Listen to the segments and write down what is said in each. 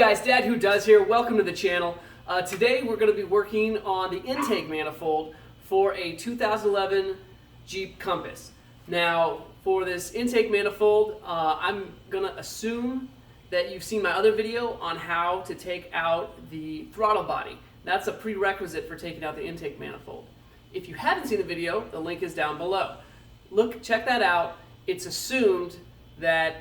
guys, Dad Who Does here. Welcome to the channel. Today we're going to be working on the intake manifold for a 2011 Jeep Compass. Now, for this intake manifold, I'm going to assume that you've seen my other video on how to take out the throttle body. That's a prerequisite for taking out the intake manifold. If you haven't seen the video, the link is down below. Check that out. It's assumed that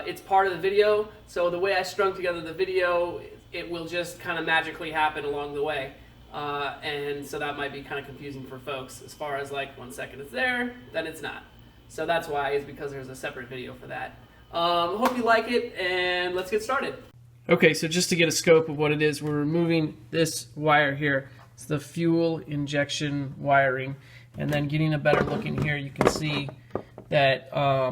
it's part of the video, so the way I strung together the video, it will just kind of magically happen along the way. And so that might be kind of confusing for folks as far as like 1 second it's there, then it's not. So that's why, is because there's a separate video for that. Hope you like it, and let's get started. Okay, so just to get a scope of what it is, we're removing this wire here. It's the fuel injection wiring, and then getting a better look in here, you can see that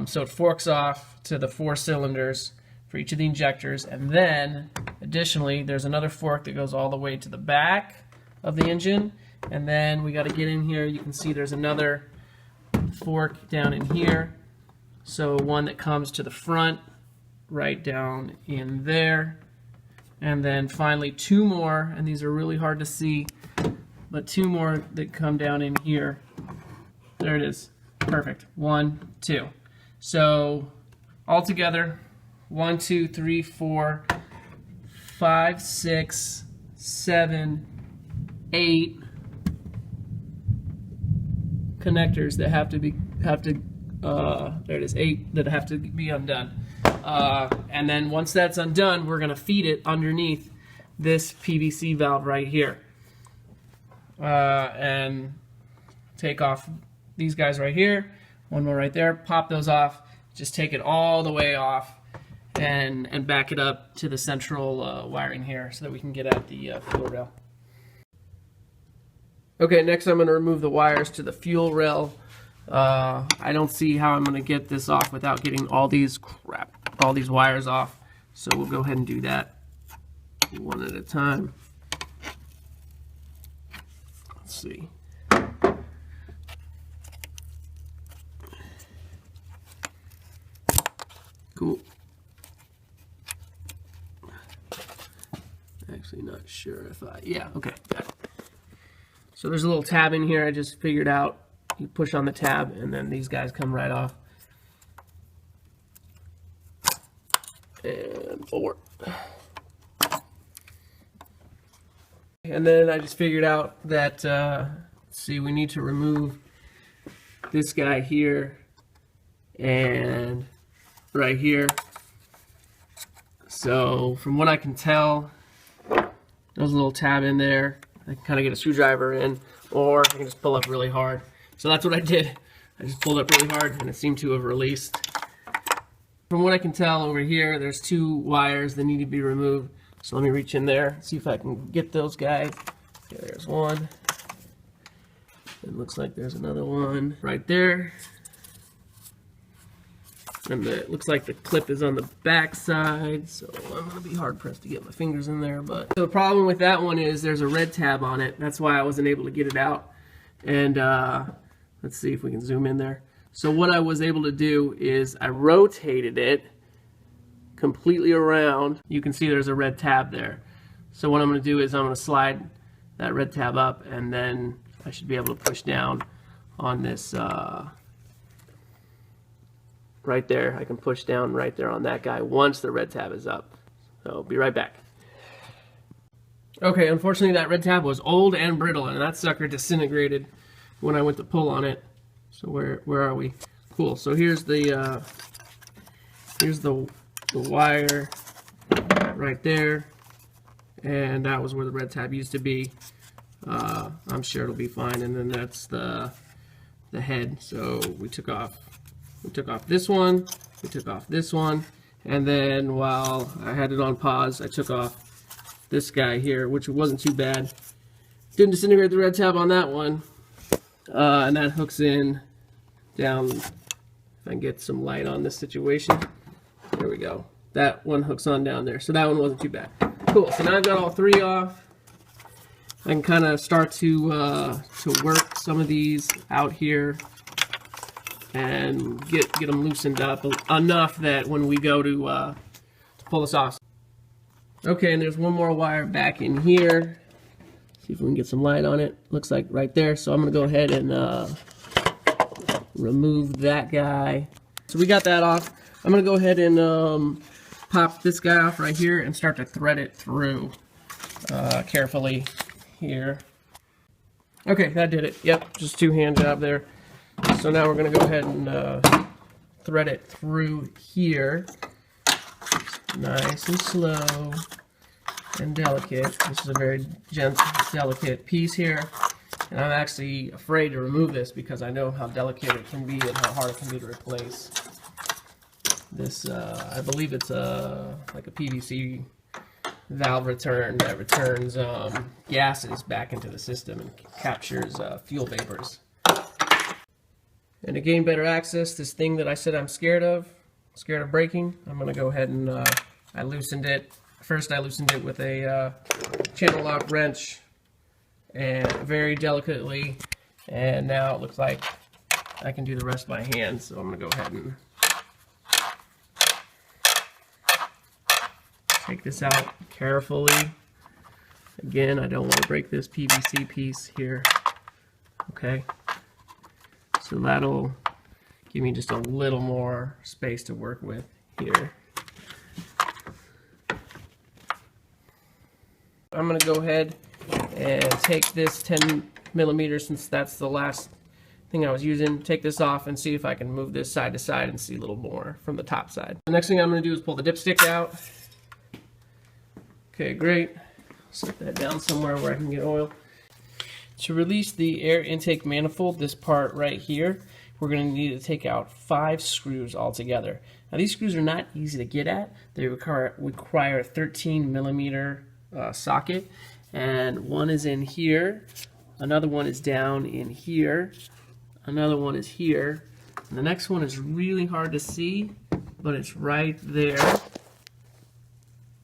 so it forks off to the 4 cylinders for each of the injectors, and then additionally there's another fork that goes all the way to the back of the engine, and then we got to get in here. You can see there's another fork down in here, so one that comes to the front right down in there, and then finally 2 more, and these are really hard to see, but 2 more that come down in here. There it is. Perfect. 1, 2. So altogether, 1, 2, 3, 4, 5, 6, 7, 8 connectors that have to there it is, 8 that have to be undone. And then once that's undone, we're going to feed it underneath this PVC valve right here, and take off these guys right here, 1 more right there, pop those off, just take it all the way off and back it up to the central wiring here so that we can get at the fuel rail. Okay, next I'm going to remove the wires to the fuel rail. I don't see how I'm going to get this off without getting all these wires off, so we'll go ahead and do that one at a time. Let's see. Cool. Actually not sure if yeah, okay, got it. So there's a little tab in here I just figured out. You push on the tab and then these guys come right off. And forward. And then I just figured out that, let's see, we need to remove this guy here and right here. So from what I can tell, there's a little tab in there. I can kind of get a screwdriver in, or I can just pull up really hard. So that's what I did. I just pulled up really hard and it seemed to have released. From what I can tell over here, there's 2 wires that need to be removed. So let me reach in there, see if I can get those guys. Okay, there's one. It looks like there's another one right there. And it looks like the clip is on the back side, so I'm going to be hard pressed to get my fingers in there. But so the problem with that one is there's a red tab on it. That's why I wasn't able to get it out. And let's see if we can zoom in there. So what I was able to do is I rotated it completely around. You can see there's a red tab there. So what I'm going to do is I'm going to slide that red tab up, and then I should be able to push down on this right there. I can push down right there on that guy once the red tab is up. So I'll be right back. Okay, unfortunately that red tab was old and brittle, and that sucker disintegrated when I went to pull on it. So where are we? Cool. So here's the wire right there, and that was where the red tab used to be. I'm sure it'll be fine. And then that's the head. So we took off this one, we took off this one, and then while I had it on pause, I took off this guy here, which wasn't too bad. Didn't disintegrate the red tab on that one, and that hooks in down. If I can get some light on this situation, there we go. That one hooks on down there, so that one wasn't too bad. Cool. So now I've got all 3 off. I can kind of start to work some of these out here and get them loosened up enough that when we go to pull this off. Okay, and there's one more wire back in here. See if we can get some light on it. Looks like right there. So I'm going to go ahead and remove that guy. So we got that off. I'm going to go ahead and pop this guy off right here and start to thread it through carefully here. Okay, that did it. Yep, just two-hand job there. So now we're going to go ahead and thread it through here. Nice and slow and delicate. This is a very gentle, delicate piece here. And I'm actually afraid to remove this because I know how delicate it can be and how hard it can be to replace. This, I believe it's like a PVC valve return that returns gases back into the system and captures fuel vapors. And to gain better access, this thing that I said I'm scared of breaking, I'm going to go ahead and I loosened it. First I loosened it with a channel lock wrench and very delicately, and now it looks like I can do the rest by hand, so I'm going to go ahead and take this out carefully. Again, I don't want to break this PVC piece here. Okay, so that'll give me just a little more space to work with here. I'm going to go ahead and take this 10mm, since that's the last thing I was using, take this off and see if I can move this side to side and see a little more from the top side. The next thing I'm going to do is pull the dipstick out. Okay, great. Set that down somewhere where I can get oil. To release the air intake manifold, this part right here, we're going to need to take out 5 screws altogether. Now these screws are not easy to get at. They require a 13mm socket, and one is in here, another one is down in here, another one is here, and the next one is really hard to see, but it's right there.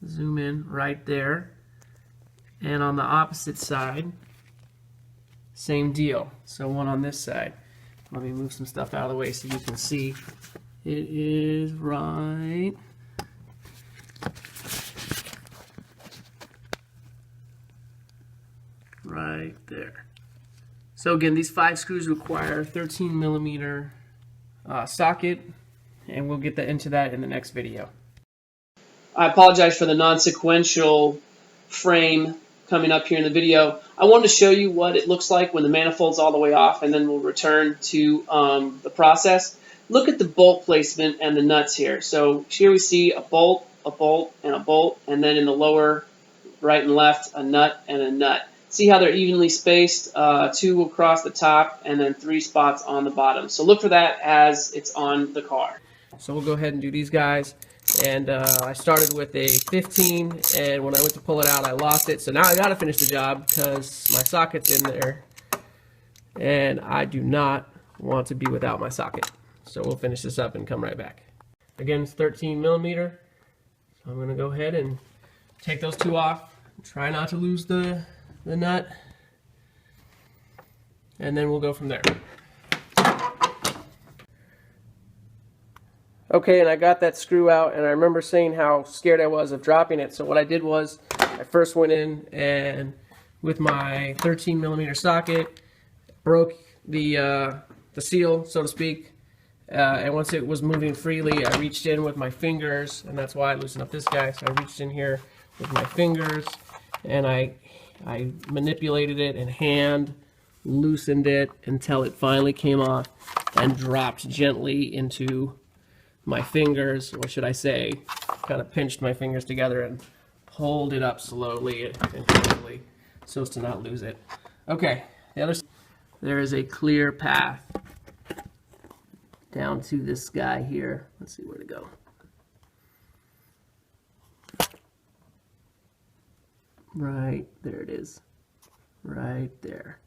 Zoom in, right there. And on the opposite side, same deal. So one on this side. Let me move some stuff out of the way so you can see. It is right there. So again, these 5 screws require a 13mm socket, and we'll get into that in the next video. I apologize for the non-sequential frame coming up here in the video. I wanted to show you what it looks like when the manifold's all the way off, and then we'll return to the process. Look at the bolt placement and the nuts here. So here we see a bolt, and a bolt, and then in the lower right and left, a nut and a nut. See how they're evenly spaced, 2 across the top and then 3 spots on the bottom. So look for that as it's on the car. So we'll go ahead and do these guys. And I started with a 15, and when I went to pull it out, I lost it. So now I got to finish the job because my socket's in there, and I do not want to be without my socket. So we'll finish this up and come right back. Again, it's 13mm. So I'm going to go ahead and take those 2 off. Try not to lose the nut, and then we'll go from there. Okay, and I got that screw out, and I remember saying how scared I was of dropping it. So what I did was I first went in and with my 13mm socket broke the seal, so to speak, and once it was moving freely, I reached in with my fingers, and that's why I loosened up this guy. So I reached in here with my fingers, and I manipulated it and hand loosened it until it finally came off and dropped gently into my fingers, or should I say, kind of pinched my fingers together and pulled it up slowly and carefully so as to not lose it. Okay, the other side, there is a clear path down to this guy here. Let's see where to go. Right, there it is. Right there.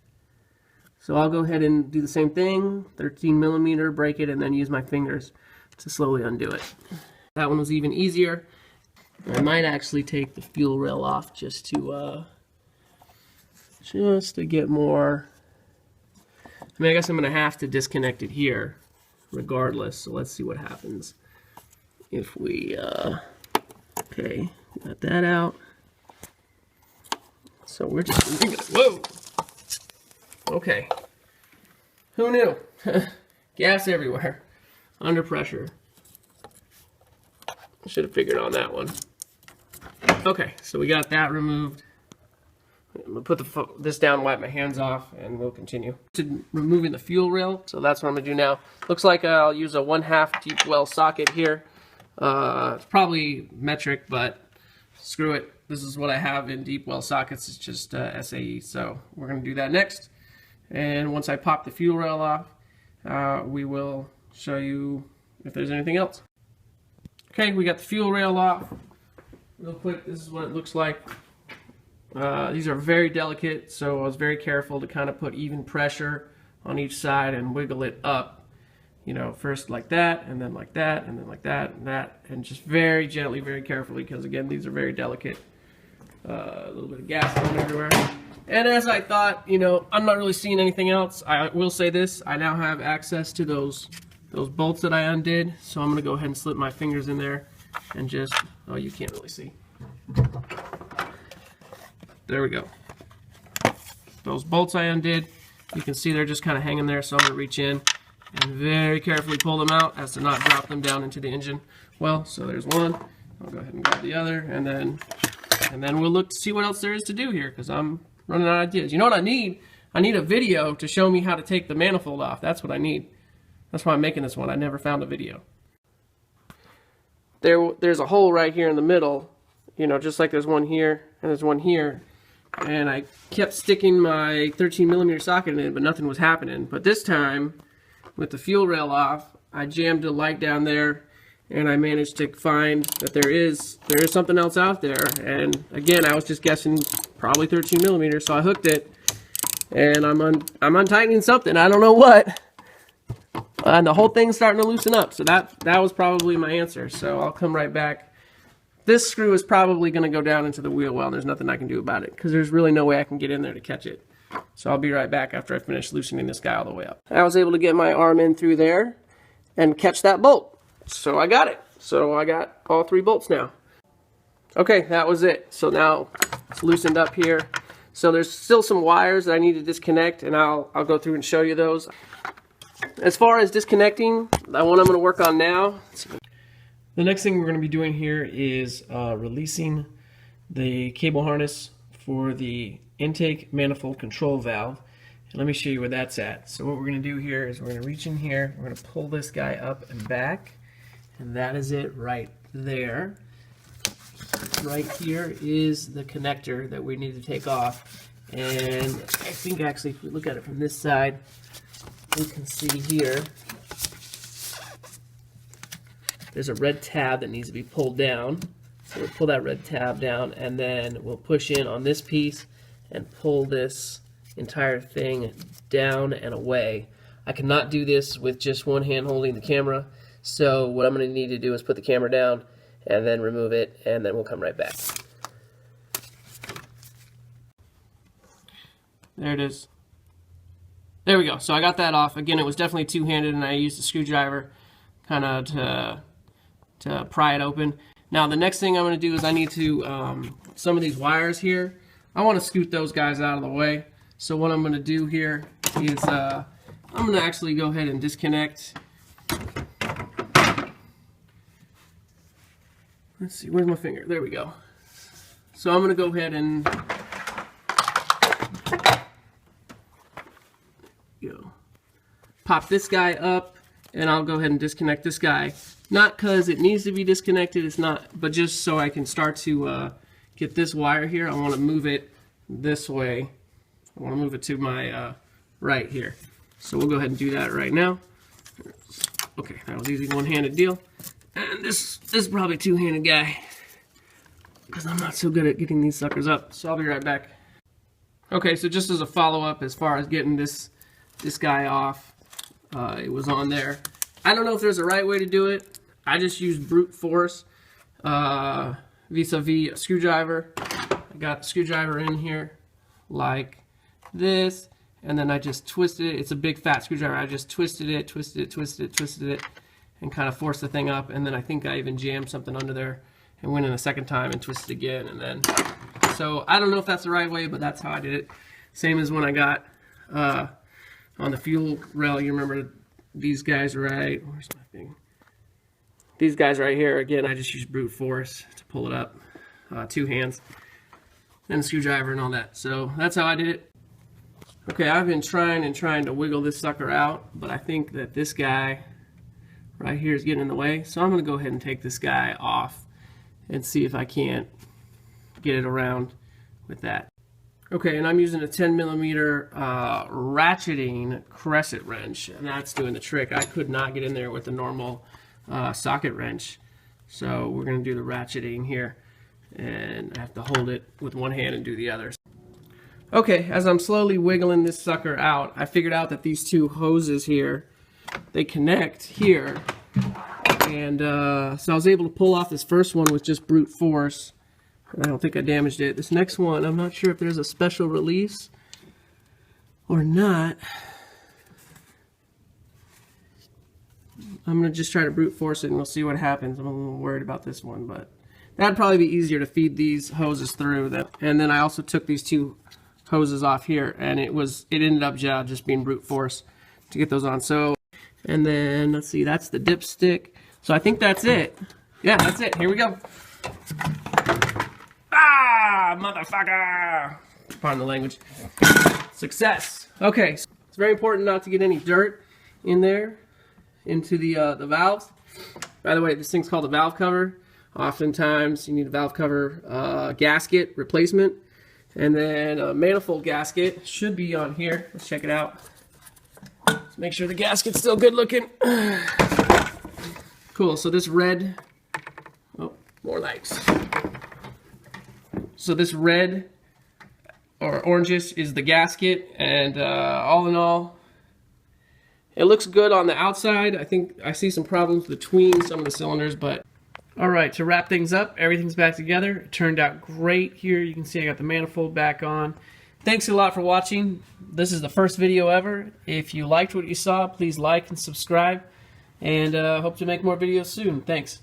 So I'll go ahead and do the same thing, 13mm, break it, and then use my fingers to slowly undo it. That one was even easier. I might actually take the fuel rail off just to get more. I mean, I guess I'm going to have to disconnect it here regardless, so let's see what happens if we okay, got that out. So we're just, whoa! Okay. Who knew? Gas everywhere. Under pressure. I should have figured on that one. Okay, so we got that removed. I'm going to put this down, wipe my hands off, and we'll continue. To removing the fuel rail, so that's what I'm going to do now. Looks like I'll use a 1/2 deep well socket here. It's probably metric, but screw it. This is what I have in deep well sockets. It's just SAE, so we're going to do that next. And once I pop the fuel rail off, we will show you if there's anything else. Okay, we got the fuel rail off. Real quick, this is what it looks like. These are very delicate, so I was very careful to kind of put even pressure on each side and wiggle it up. You know, first like that, and then like that, and then like that, and that, and just very gently, very carefully, because again, these are very delicate. A little bit of gas going everywhere. And as I thought, you know, I'm not really seeing anything else. I will say this, I now have access to those bolts that I undid, so I'm going to go ahead and slip my fingers in there and just, oh, you can't really see. There we go. Those bolts I undid, you can see they're just kind of hanging there, so I'm going to reach in and very carefully pull them out as to not drop them down into the engine. Well, so there's one. I'll go ahead and grab the other, and then we'll look to see what else there is to do here, because I'm running out of ideas. You know what I need? I need a video to show me how to take the manifold off. That's what I need. That's why I'm making this one. I never found a video. There's a hole right here in the middle, you know, just like there's one here and there's one here. And I kept sticking my 13mm socket in it, but nothing was happening. But this time, with the fuel rail off, I jammed a light down there, and I managed to find that there is something else out there. And again, I was just guessing probably 13mm, so I hooked it, and I'm untightening something. I don't know what. And the whole thing's starting to loosen up, so that was probably my answer. So I'll come right back. This screw is probably going to go down into the wheel well, and there's nothing I can do about it, because there's really no way I can get in there to catch it. So I'll be right back after I finish loosening this guy all the way up. I was able to get my arm in through there and catch that bolt. So I got it. So I got all 3 bolts now. Okay, that was it. So now it's loosened up here. So there's still some wires that I need to disconnect, and I'll go through and show you those. As far as disconnecting, the one I'm going to work on now. The next thing we're going to be doing here is releasing the cable harness for the intake manifold control valve. And let me show you where that's at. So what we're going to do here is we're going to reach in here, we're going to pull this guy up and back, and that is it right there. Right here is the connector that we need to take off. And I think actually if we look at it from this side, we can see here there's a red tab that needs to be pulled down. So we'll pull that red tab down, and then we'll push in on this piece and pull this entire thing down and away. I cannot do this with just one hand holding the camera, so what I'm going to need to do is put the camera down and then remove it, and then we'll come right back. There it is. There we go. So I got that off. Again, it was definitely two-handed, and I used a screwdriver kind of to pry it open. Now the next thing I'm going to do is I need to, some of these wires here, I want to scoot those guys out of the way. So what I'm going to do here is I'm going to actually go ahead and disconnect. Let's see, where's my finger? There we go. So I'm going to go ahead and pop this guy up, and I'll go ahead and disconnect this guy. Not because it needs to be disconnected, it's not, but just so I can start to get this wire here. I want to move it this way. I want to move it to my right here. So we'll go ahead and do that right now. Okay, that was easy, one-handed deal. And this is probably a two-handed guy, because I'm not so good at getting these suckers up. So I'll be right back. Okay, so just as a follow-up as far as getting this guy off, it was on there. I don't know if there's a right way to do it. I just used brute force vis-a-vis a screwdriver. I got the screwdriver in here like this, and then I just twisted it. It's a big fat screwdriver. I just twisted it, and kind of forced the thing up, and then I think I even jammed something under there and went in a second time and twisted again, and then So I don't know if that's the right way, but that's how I did it. Same as when I got on the fuel rail. You remember these guys right? Where's my thing? These guys right here. Again, I just used brute force to pull it up. 2 hands and a screwdriver and all that. So that's how I did it. Okay, I've been trying to wiggle this sucker out, but I think that this guy right here is getting in the way. So I'm going to go ahead and take this guy off and see if I can't get it around with that. Okay, and I'm using a 10mm ratcheting crescent wrench, and that's doing the trick. I could not get in there with a normal socket wrench. So we're going to do the ratcheting here, and I have to hold it with one hand and do the other. Okay, as I'm slowly wiggling this sucker out, I figured out that these 2 hoses here, they connect here, and so I was able to pull off this first one with just brute force. I don't think I damaged it. This next one, I'm not sure if there's a special release or not. I'm going to just try to brute force it and we'll see what happens. I'm a little worried about this one, but that'd probably be easier to feed these hoses through. And then I also took these 2 hoses off here, and it ended up just being brute force to get those on. So, and then let's see, that's the dipstick. So I think that's it. Yeah, that's it. Here we go. Ah, motherfucker! Pardon the language. Success. Okay, so it's very important not to get any dirt in there into the valves. By the way, this thing's called a valve cover. Oftentimes you need a valve cover gasket replacement, and then a manifold gasket should be on here. Let's check it out. Let's make sure the gasket's still good looking. Cool. So this red, oh, more lights. So this red or orangish is the gasket, and all in all, it looks good on the outside. I think I see some problems between some of the cylinders, but all right, to wrap things up, everything's back together. It turned out great here. You can see I got the manifold back on. Thanks a lot for watching. This is the first video ever. If you liked what you saw, please like and subscribe, and hope to make more videos soon. Thanks.